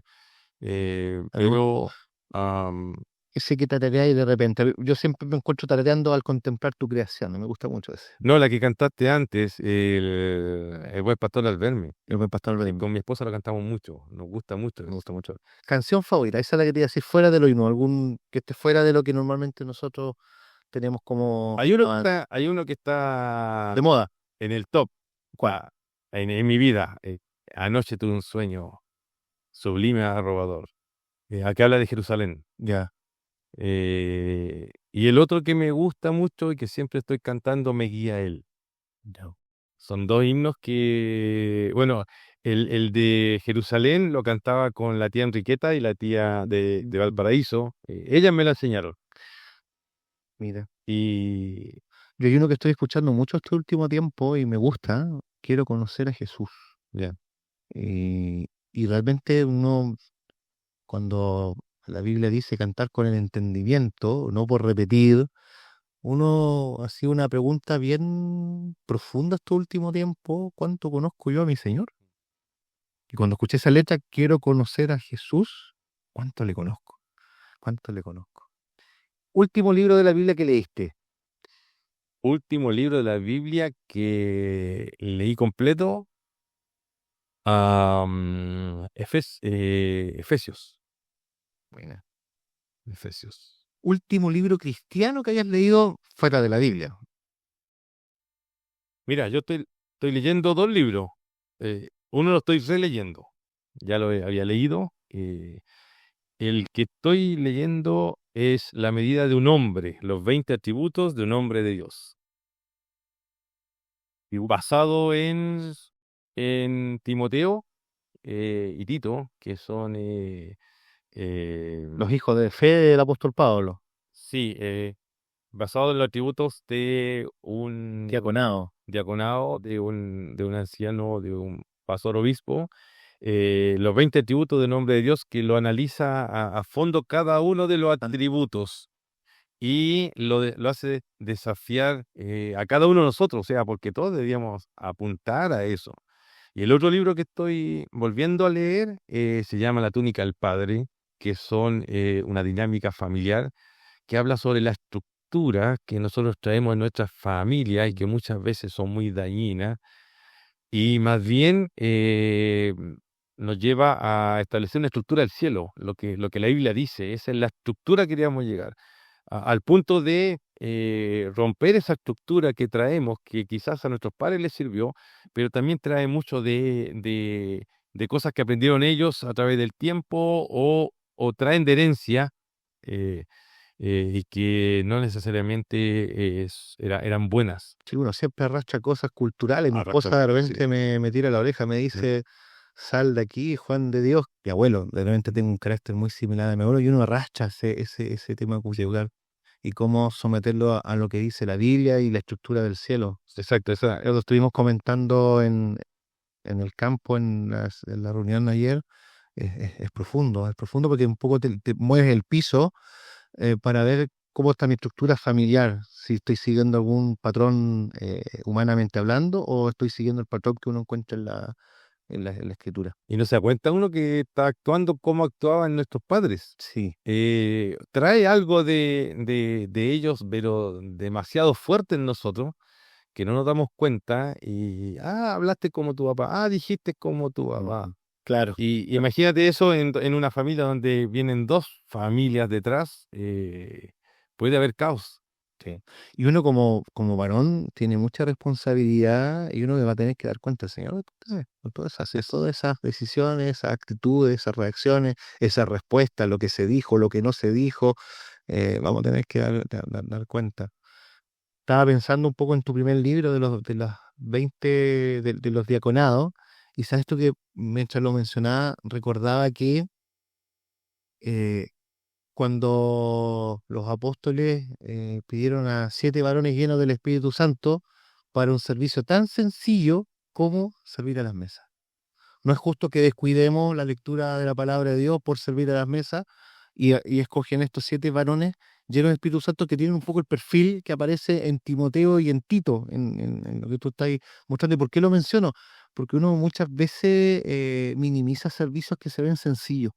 pero am, Ese que tarareáis y de repente. Yo siempre me encuentro tarareando al contemplar tu creación. Me gusta mucho ese. no, la que cantaste antes, el buen pastor al verme. El buen pastor Alberto. Con mi esposa lo cantamos mucho, nos gusta mucho Me eso. gusta mucho. Canción favorita, esa es la que te iba a decir, fuera de lo himno, algún que esté fuera de lo que normalmente nosotros tenemos como Hay uno que está de moda. en el top, ¿Cuál? ah, en mi vida. Anoche tuve un sueño sublime arrobador. Acá habla de Jerusalén. Ya. Y el otro que me gusta mucho y que siempre estoy cantando, Me guía él. Ya. Son dos himnos que, bueno, el de Jerusalén lo cantaba con la tía Enriqueta y la tía de Valparaíso. Ellas me la enseñaron. Mira. Y Yo hay uno que estoy escuchando mucho este último tiempo y me gusta. Quiero conocer a Jesús. ya, Y realmente uno, cuando la Biblia dice cantar con el entendimiento, no por repetir, uno hacía una pregunta bien profunda este último tiempo, ¿cuánto conozco yo a mi Señor? Y cuando escuché esa letra, quiero conocer a Jesús, ¿cuánto le conozco? ¿Cuánto le conozco? Último libro de la Biblia que leíste. último libro de la Biblia que leí completo, Efesios. Buena. Efesios. Último libro cristiano que hayas leído fuera de la Biblia. Mira, yo estoy leyendo dos libros. Uno lo estoy releyendo. Ya había leído. El que estoy leyendo es La medida de un hombre, los 20 atributos de un hombre de Dios. Y basado en Timoteo y Tito, que son, Los hijos de fe del apóstol Pablo. sí, basado en los atributos de un Diaconado. diaconado, de un anciano, de un pastor obispo, los 20 atributos del nombre de Dios, que lo analiza a fondo cada uno de los atributos y lo hace desafiar a cada uno de nosotros, o sea, porque todos debíamos apuntar a eso. Y el otro libro que estoy volviendo a leer se llama La túnica del padre, que son una dinámica familiar que habla sobre la estructura que nosotros traemos en nuestras familias y que muchas veces son muy dañinas. y más bien nos lleva a establecer una estructura del cielo, lo que la Biblia dice, esa es la estructura que queríamos llegar, al punto de romper esa estructura que traemos, que quizás a nuestros padres les sirvió, pero también trae mucho de cosas que aprendieron ellos a través del tiempo o traen de herencia. eh, y que no necesariamente eran buenas. Sí, uno siempre arrastra cosas culturales. Mi Arrastras, esposa de sí. repente me tira la oreja, me Mm. dice, sal de aquí, Juan de Dios. Mi abuelo, de repente tengo un carácter muy similar a mi abuelo y uno arrastra ese tema cultural y cómo someterlo a lo que dice la Biblia y la estructura del cielo. Exacto, Lo estuvimos comentando en el campo, en la reunión ayer. Es profundo porque un poco te mueves el piso para ver cómo está mi estructura familiar, si estoy siguiendo algún patrón humanamente hablando o estoy siguiendo el patrón que uno encuentra en la escritura. y no se da cuenta uno que está actuando como actuaban nuestros padres. Sí, Trae algo de ellos, pero demasiado fuerte en nosotros, que no nos damos cuenta y, hablaste como tu papá, dijiste como tu papá. ujú, claro. Y imagínate eso en una familia donde vienen dos familias detrás, puede haber caos. Sí. Y uno como varón tiene mucha responsabilidad y uno le va a tener que dar cuenta al Señor de todas esas decisiones, esas actitudes, esas reacciones, esas respuestas, lo que se dijo, lo que no se dijo, vamos a tener que dar cuenta. Estaba pensando un poco en tu primer libro de las 20 de los diaconados, y sabes tú que mientras lo mencionaba, recordaba que eh, cuando los apóstoles pidieron a 7 varones llenos del Espíritu Santo para un servicio tan sencillo como servir a las mesas. No es justo que descuidemos la lectura de la palabra de Dios por servir a las mesas y escogen estos 7 varones llenos del Espíritu Santo que tienen un poco el perfil que aparece en Timoteo y en Tito, en lo que tú estás mostrando. ¿Y por qué lo menciono? Porque uno muchas veces minimiza servicios que se ven sencillos.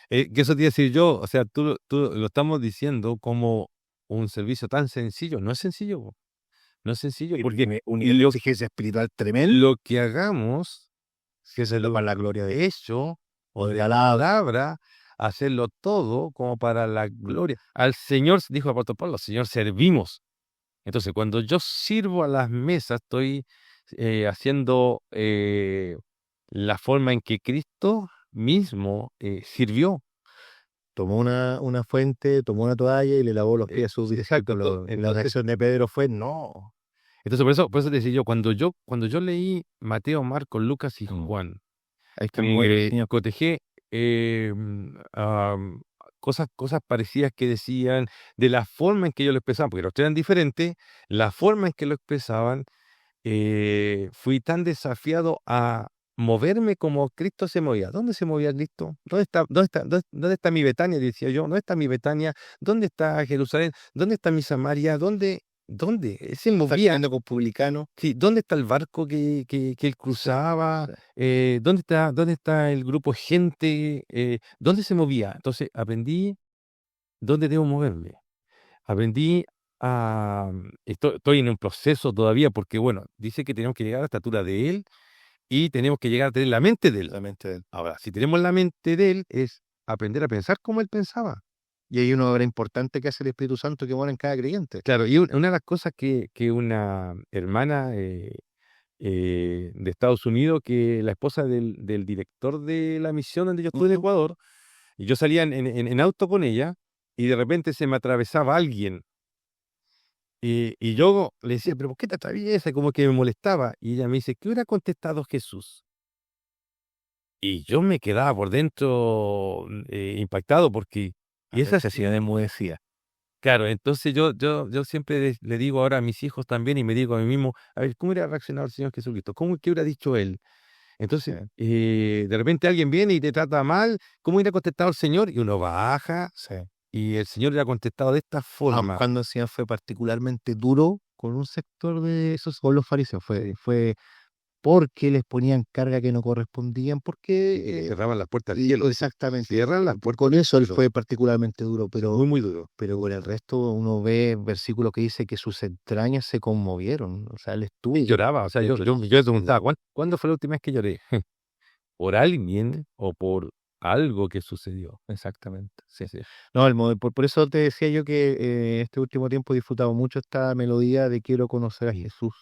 Que eso te iba a decir yo, o sea, tú lo estamos diciendo como un servicio tan sencillo, no es sencillo, po, no es sencillo, porque Un nivel de exigencia espiritual tremendo lo que hagamos, que se lo para la gloria de hecho, o de de alaba. palabra, hacerlo todo como para la gloria. Al Señor, dijo el apóstol Pablo, al Señor servimos. Entonces, cuando yo sirvo a las mesas, estoy haciendo la forma en que Cristo mismo sirvió. Tomó una fuente, tomó una toalla y le lavó los pies a sus Exacto. discípulos. Y la Entonces, reacción de Pedro fue, no. por eso te decía yo, cuando yo leí Mateo, Marcos, Lucas y Mm. Juan, Ahí está muy bueno, Señor. cotejé eh, mm, am, cosas parecidas que decían, de la forma en que ellos lo expresaban, porque los tres eran diferentes, la forma en que lo expresaban, fui tan desafiado a moverme como Cristo se movía. ¿Dónde se movía Cristo? ¿Dónde está mi Betania? Decía yo. ¿Dónde está mi Betania? ¿Dónde está Jerusalén? ¿Dónde está mi Samaria? ¿Dónde? Él se Está movía. caminando con publicano. Sí, ¿dónde está el barco que él Sí, cruzaba? sí. ¿Dónde está el grupo de gente? ¿Dónde se movía? Entonces aprendí dónde debo moverme. Aprendí estoy en un proceso todavía porque, bueno, dice que tenemos que llegar a la estatura de Él y tenemos que llegar a tener la mente de Él. La mente de él. Ahora, si tenemos la mente de Él, es aprender a pensar como Él pensaba. Y hay una obra importante que hace el Espíritu Santo que mora en cada creyente. Claro, y una de las cosas que una hermana de Estados Unidos, que la esposa del director de la misión donde yo estuve en Ujú. Ecuador, y yo salía en auto con ella, y de repente se me atravesaba alguien. Y yo le decía, pero ¿por qué te atraviesa? Como que me molestaba. Y ella me dice, ¿qué hubiera contestado Jesús? Y yo me quedaba por dentro impactado porque, La y es necesidad así. de enmudecía. Claro, entonces yo siempre le digo ahora a mis hijos también y me digo a mí mismo, a ver, ¿cómo hubiera reaccionado el Señor Jesucristo? ¿Qué hubiera dicho Él? Sí, Entonces, de repente alguien viene y te trata mal, ¿cómo hubiera contestado el Señor? Y uno baja sí. y el Señor le ha contestado de esta Aun forma. cuando el Señor fue particularmente duro con un sector de esos, con los fariseos, fue porque les ponían carga que no correspondían, Y porque cerraban las puertas al cielo. exactamente. Cierran las puertas Con al eso él cielo. fue particularmente duro, Muy, muy duro. pero con el resto uno ve versículos que dice que sus entrañas se conmovieron. O sea, él estuvo. Y lloraba, o sea, yo me preguntaba, ¿cuándo fue la última vez que lloré? ¿Por alguien o por algo que sucedió? Exactamente, sí. Sí. No, por eso te decía yo que este último tiempo he disfrutado mucho esta melodía de quiero conocer a Jesús,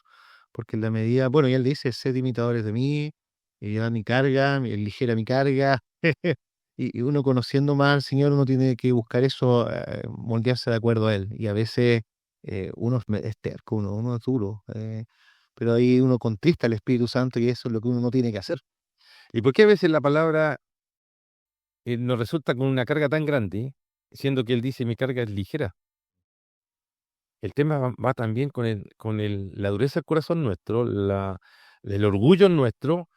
porque en la medida, bueno, y él dice, sed imitadores de mí, y llevad mi carga, ligera mi carga, y uno conociendo más al Señor, uno tiene que buscar eso, moldearse de acuerdo a Él, y a veces uno es terco, uno es duro, pero ahí uno contrista al Espíritu Santo y eso es lo que uno no tiene que hacer. ¿Y por qué a veces la palabra nos resulta con una carga tan grande, siendo que él dice mi carga es ligera? El tema va también la dureza del corazón nuestro, el orgullo nuestro,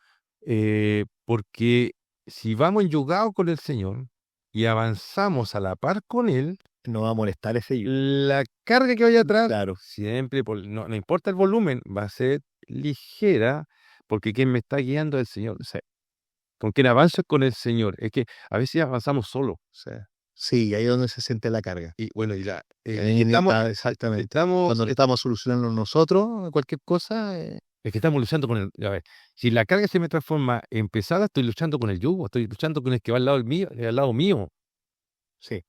porque si vamos enyugados con el Señor y avanzamos a la par con Él, No va a molestar ese yo. la carga que vaya atrás, Claro. siempre, no importa el volumen, va a ser ligera, porque quien me está guiando es el Señor. Sí. Con quien avanzo es con el Señor. Es que a veces avanzamos solos. Sí, ahí es donde se siente la carga. Y bueno, Ahí exactamente. Cuando estamos solucionando nosotros cualquier cosa, es que estamos luchando con a ver, si la carga se me transforma en pesada, estoy luchando con el yugo, estoy luchando con el que va al lado mío. sí,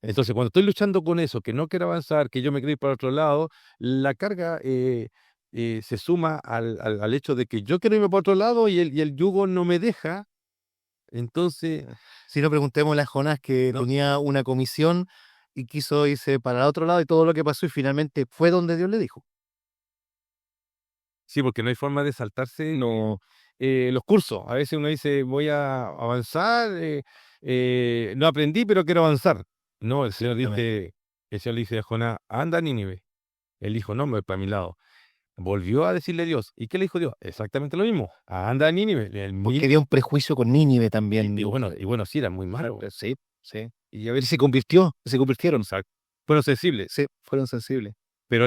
Entonces, cuando estoy luchando con eso, que no quiero avanzar, que yo me quiero ir para otro lado, la carga se suma al hecho de que yo quiero irme para otro lado y el yugo no me deja. Entonces, si no preguntémosle a Jonás que tenía una comisión y quiso irse para el otro lado y todo lo que pasó y finalmente fue donde Dios le dijo. sí, porque no hay forma de saltarse los cursos. A veces uno dice, voy a avanzar, no aprendí, pero quiero avanzar. No, el Señor le dice a Jonás, anda a Nínive. Él dijo, no, me voy para mi lado. Volvió a decirle a Dios. ¿Y qué le dijo Dios? Exactamente lo mismo. Anda a Nínive. Porque había un prejuicio con Nínive también. Y bueno, sí, era muy malo. Sí, sí. Y a ver, se convirtieron. Fueron sensibles. Sí, fueron sensibles. Pero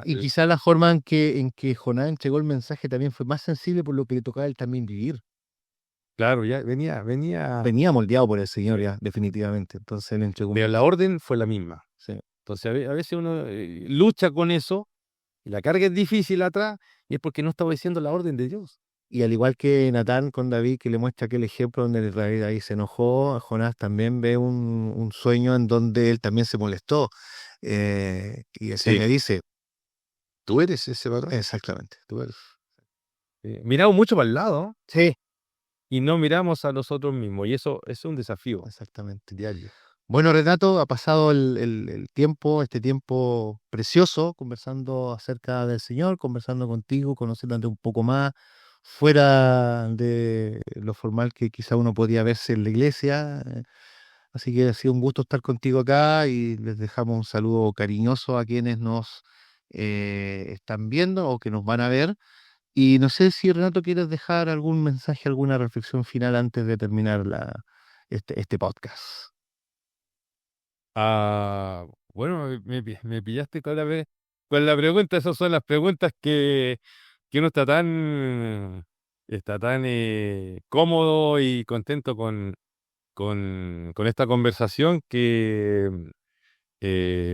Y quizás la forma en que Jonás entregó el mensaje también fue más sensible por lo que le tocaba a él también vivir. claro, ya Venía moldeado por el Señor ya, definitivamente. Entonces él entregó pero la orden fue la misma. sí. Entonces, a veces uno lucha con eso y la carga es difícil atrás y es porque no está obedeciendo la orden de Dios. Y al igual que Natán con David, que le muestra aquel ejemplo donde David ahí se enojó, Jonás también ve un sueño en donde él también se molestó. Y el Señor le dice, Tú eres ese varón. exactamente, tú eres. Miramos mucho para el lado Sí, y no miramos a nosotros mismos y eso es un desafío exactamente. diario. Bueno, Renato, ha pasado el tiempo, este tiempo precioso, conversando acerca del Señor, conversando contigo, conociéndote un poco más, fuera de lo formal que quizá uno podía verse en la iglesia. Así que ha sido un gusto estar contigo acá y les dejamos un saludo cariñoso a quienes nos están viendo o que nos van a ver. Y no sé si Renato quieres dejar algún mensaje, alguna reflexión final antes de terminar este podcast. Ah, bueno, me pillaste con la pregunta. Esas son las preguntas que uno está tan cómodo y contento con esta conversación que,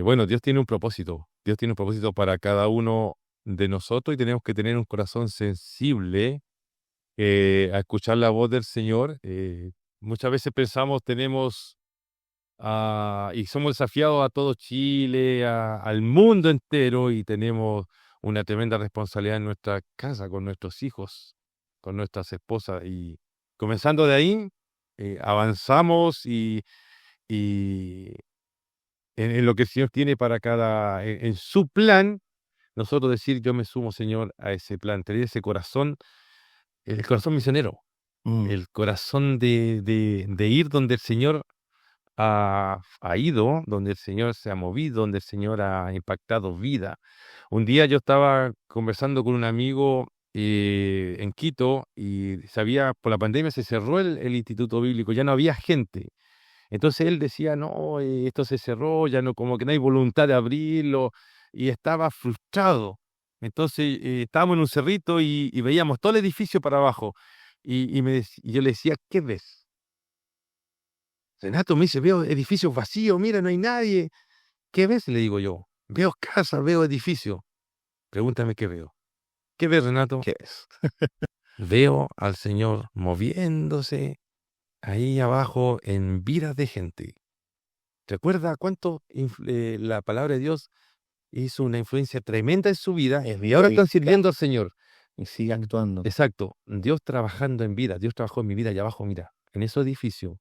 bueno, Dios tiene un propósito. Dios tiene un propósito para cada uno de nosotros y tenemos que tener un corazón sensible a escuchar la voz del Señor. Muchas veces pensamos, y somos desafiados a todo Chile, al mundo entero, y tenemos una tremenda responsabilidad en nuestra casa, con nuestros hijos, con nuestras esposas. Y comenzando de ahí, avanzamos y en lo que el Señor tiene para en su plan, nosotros decir, yo me sumo, Señor, a ese plan, tener ese corazón, el corazón misionero, Mm. el corazón de ir donde el Señor ha ido, donde el Señor se ha movido, donde el Señor ha impactado vida. Un día yo estaba conversando con un amigo en Quito y por la pandemia se cerró el Instituto Bíblico, ya no había gente. Entonces él decía, no, esto se cerró, ya no, como que no hay voluntad de abrirlo, y estaba frustrado. Entonces estábamos en un cerrito y veíamos todo el edificio para abajo. Y yo le decía, ¿qué ves? Renato me dice, veo edificios vacíos, mira, no hay nadie. ¿Qué ves? Le digo yo, veo casas, veo edificios. Pregúntame qué veo. ¿Qué ves, Renato? ¿Qué es? Veo al Señor moviéndose ahí abajo en vidas de gente. ¿Recuerda cuánto la palabra de Dios hizo una influencia tremenda en su vida? Y ahora están sirviendo al Señor. Y sigue actuando. Exacto. Dios trabajando en vida. Dios trabajó en mi vida allá abajo, mira. En ese edificio,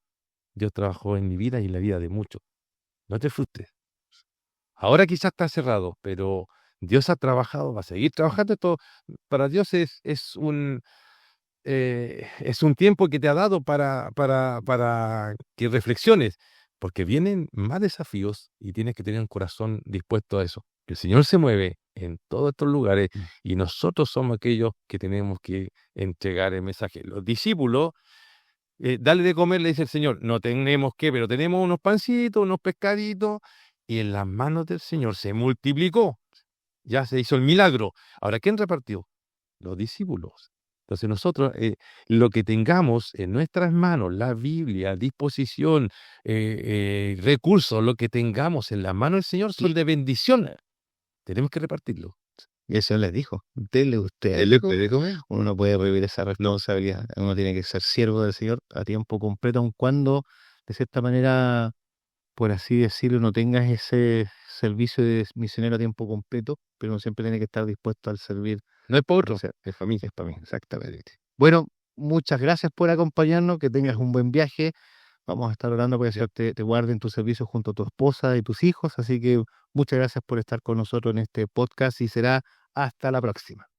Dios trabajó en mi vida y en la vida de muchos. No te frustres. Ahora quizás está cerrado, pero Dios ha trabajado, va a seguir trabajando. Esto para Dios es un tiempo que te ha dado para que reflexiones, porque vienen más desafíos y tienes que tener un corazón dispuesto a eso. El Señor se mueve en todos estos lugares y nosotros somos aquellos que tenemos que entregar el mensaje. Los discípulos, dale de comer, le dice el Señor, no tenemos que, pero tenemos unos pancitos, unos pescaditos, y en las manos del Señor se multiplicó. Ya se hizo el milagro. Ahora, ¿quién repartió? Los discípulos. Entonces nosotros, lo que tengamos en nuestras manos, la Biblia, disposición, recursos, lo que tengamos en las manos del Señor son de bendición. Tenemos que repartirlo. Y el Señor les dijo, denle usted Él le algo. puede comer. Uno no puede vivir esa responsabilidad. Uno tiene que ser siervo del Señor a tiempo completo, aun cuando, de cierta manera, por así decirlo, no tengas ese servicio de misionero a tiempo completo, pero uno siempre tiene que estar dispuesto al servir. No es para O otro, sea, es para mí. es para mí, exactamente. Bueno, muchas gracias por acompañarnos, que tengas un buen viaje. Vamos a estar orando para que el Señor te guarde en tu servicio junto a tu esposa y tus hijos. Así que muchas gracias por estar con nosotros en este podcast y será hasta la próxima.